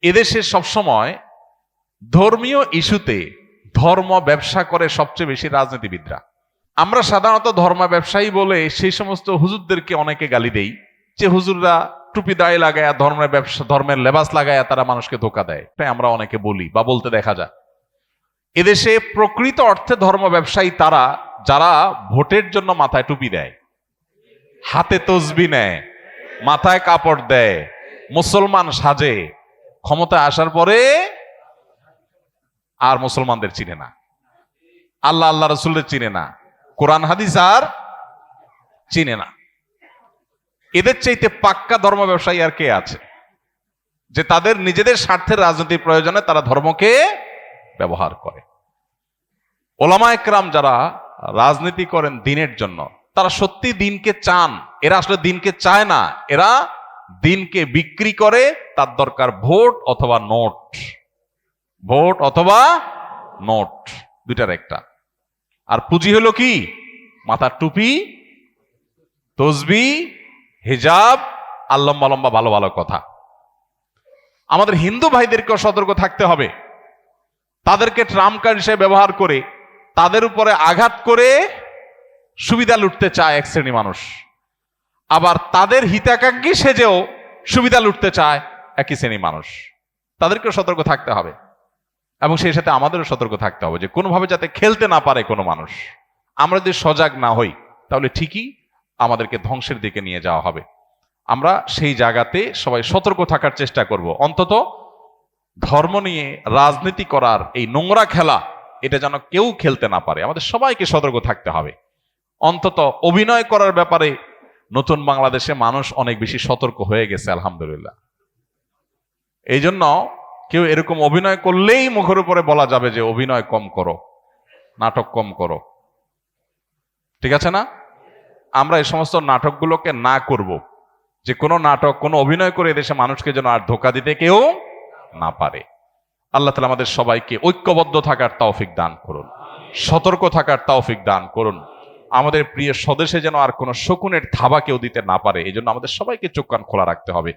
এদেশে সবসময় ধর্মীয় ইস্যুতে ধর্ম ব্যবসা করে সবচেয়ে বেশি রাজনীতিবিদরা। আমরা সাধারণত ধর্ম ব্যবসায়ী বলে সেই সমস্ত হুজুরদেরকে অনেকে গালি দেই যে হুজুররা টুপি দায় লাগায়া ধর্মের ব্যবসা, ধর্মের লেবাস লাগায়া তারা মানুষকে ধোঁকা দেয়। তাই আমরা অনেকে বলি বা বলতে দেখা যায়। এদেশে প্রকৃত অর্থে ধর্ম ব্যবসায়ী তারা যারা ভোটের জন্য মাথায় টুপি দেয়, হাতে তসবি নেয়, মাথায় কাপড় দেয়, মুসলমান সাজে, ক্ষমতায় আসার পরে আর মুসলমানদের চিনে না, আল্লাহ আল্লাহ রসুলদের চিনে না, কোরআন হাদিস আর চিনে না। এদের চাইতে পাক্কা ধর্ম ব্যবসায়ী আর কে আছে যে তাদের নিজেদের স্বার্থের রাজনীতির প্রয়োজনে তারা ধর্মকে ব্যবহার করে? ওলামা একরাম যারা রাজনীতি করেন দিনের জন্য, তারা সত্যি দিনকে চান। এরা আসলে দিনকে চায় না, এরা দিনকে বিক্রি করে। তার দরকার ভোট অথবা নোট, ভোট অথবা নোট, দুইটার একটা। আর পুঁজি হলো কি? মাথার টুপি, তসবি, হিজাব আর লম্বা লম্বা ভালো ভালো কথা। আমাদের হিন্দু ভাইদেরকেও সতর্ক থাকতে হবে। তাদেরকে ট্রাম্প কার্ড হিসেবে ব্যবহার করে তাদের উপরে আঘাত করে সুবিধা লুটতে চায় এক শ্রেণী মানুষ, আবার তাদের হিতাকাঙ্ক্ষী সেজেও সুবিধা লুটতে চায় একই শ্রেণী মানুষ। তাদেরকেও সতর্ক থাকতে হবে এবং সেই সাথে আমাদেরও সতর্ক থাকতে হবে যে কোনোভাবে যাতে খেলতে না পারে কোনো মানুষ। আমরা যদি সজাগ না হই তাহলে ঠিকই আমাদেরকে ধ্বংসের দিকে নিয়ে যাওয়া হবে। আমরা সেই জায়গাতে সবাই সতর্ক থাকার চেষ্টা করব। অন্তত ধর্ম নিয়ে রাজনীতি করার এই নোংরা খেলা, এটা যেন কেউ খেলতে না পারে। আমাদের সবাইকে সতর্ক থাকতে হবে। অন্তত অভিনয় করার ব্যাপারে নতুন বাংলাদেশে মানুষ অনেক বেশি সতর্ক হয়ে গেছে, আলহামদুলিল্লাহ। এই জন্য কেউ এরকম অভিনয় করলেই মুখের উপরে বলা যাবে যে অভিনয় কম করো, নাটক কম করো। ঠিক আছে না? আমরা এই সমস্ত নাটকগুলোকে না করব, যে কোনো নাটক, কোনো অভিনয় করে এদেশে মানুষকে যেন আর ধোঁকা দিতে কেউ না পারে। আল্লাহ তাআলা আমাদের সবাইকে ঐক্যবদ্ধ থাকার তৌফিক দান করুন, সতর্ক থাকার তৌফিক দান করুন। আমাদের প্রিয় স্বদেশে যেন আর কোনো শকুনের থাবা কেউ দিতে না পারে, এই জন্য আমাদের সবাইকে চোখ কান খোলা রাখতে হবে।